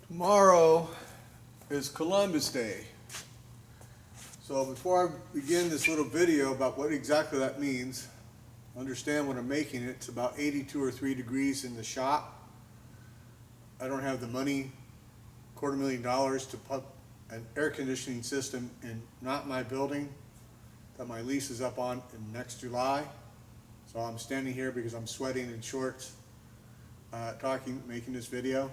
Tomorrow is Columbus Day. So before I begin this little video about what exactly that means, understand what I'm making it. It's about 82 or 3 degrees in the shop. I don't have the money, $250,000 to put an air conditioning system in not my building that my lease is up on in next July. So I'm standing here because I'm sweating in shorts, making this video.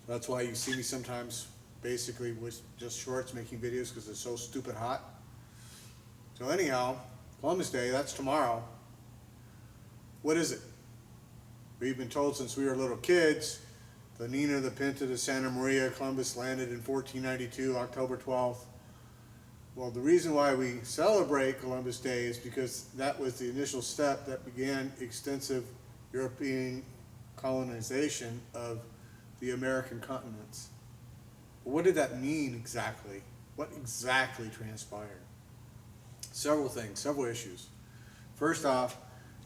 That's why you see me sometimes basically with just shorts making videos, because it's so stupid hot. So anyhow, Columbus Day, that's tomorrow. What is it? We've been told since we were little kids, the Nina, the Pinta, the Santa Maria, Columbus landed in 1492, October 12th. Well, the reason why we celebrate Columbus Day is because that was the initial step that began extensive European colonization of the American continents. What did that mean exactly? What exactly transpired? Several things, several issues. First off,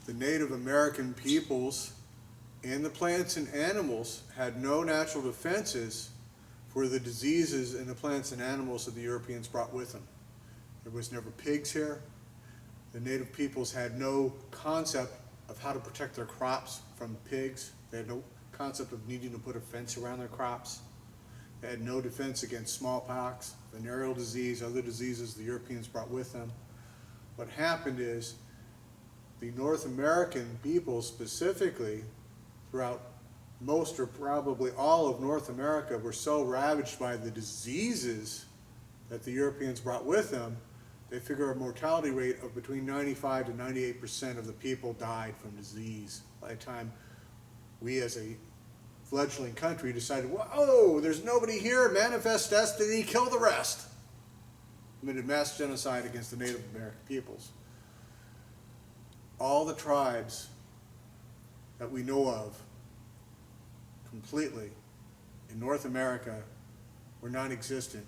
the Native American peoples and the plants and animals had no natural defenses for the diseases in the plants and animals that the Europeans brought with them. There was never pigs here. The Native peoples had no concept of how to protect their crops from pigs. They had no concept of needing to put a fence around their crops. They had no defense against smallpox, venereal disease, other diseases the Europeans brought with them. What happened is the North American people specifically, throughout most or probably all of North America, were so ravaged by the diseases that the Europeans brought with them, they figure a mortality rate of between 95 to 98% of the people died from disease by the time we as a fledgling country decided, whoa, there's nobody here, manifest destiny, kill the rest. Committed mass genocide against the Native American peoples. All the tribes that we know of completely in North America were non-existent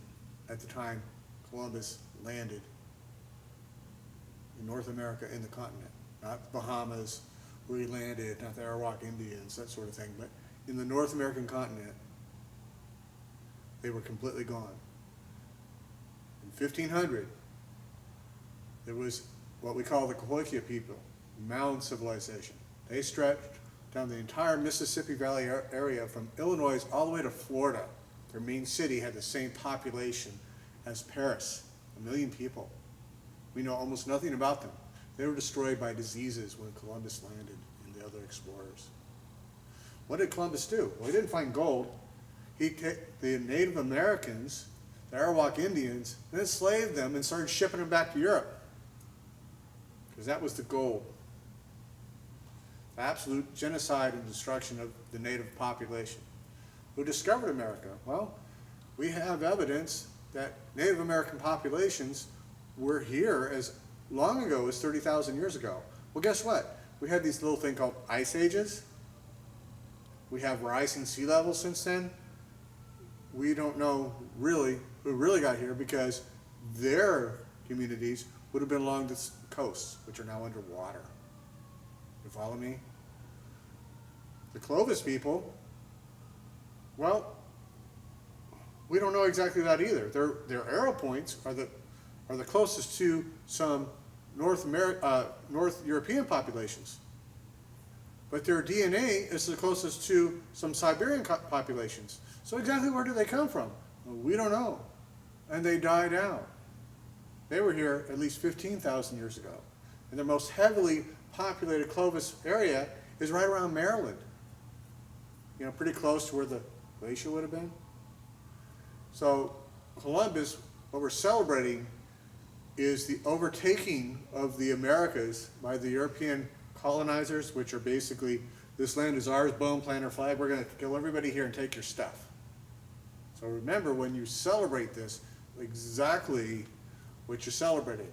at the time Columbus landed in North America, in the continent. Not the Bahamas where he landed, not the Arawak Indians, that sort of thing, but in the North American continent, they were completely gone. In 1500, there was what we call the Cahokia people, mound civilization. They stretched down the entire Mississippi Valley area from Illinois all the way to Florida. Their main city had the same population as Paris, 1 million people. We know almost nothing about them. They were destroyed by diseases when Columbus landed and the other explorers. What did Columbus do? Well, he didn't find gold. He took the Native Americans, the Arawak Indians, and enslaved them and started shipping them back to Europe. Because that was the goal. The absolute genocide and destruction of the native population. Who discovered America? Well, we have evidence that Native American populations were here as long ago as 30,000 years ago. Well, guess what? We had these little thing called ice ages. We have rising sea levels since then. We don't know really who really got here, because their communities would have been along the coasts, which are now underwater. You follow me? The Clovis people, well, we don't know exactly that either. Their arrow points are the closest to some North European populations. But their DNA is the closest to some Siberian populations. So exactly where do they come from? Well, we don't know. And they died out. They were here at least 15,000 years ago. And the most heavily populated Clovis area is right around Maryland. You know, pretty close to where the glacier would have been. So Columbus, what we're celebrating is the overtaking of the Americas by the European colonizers, which are basically, this land is ours, boom, plant our flag, we're going to kill everybody here and take your stuff. So remember, when you celebrate this, exactly what you're celebrating.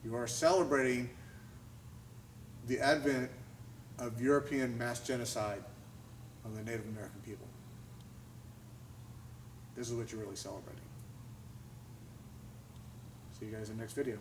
You are celebrating the advent of European mass genocide on the Native American people. This is what you're really celebrating. See you guys in the next video.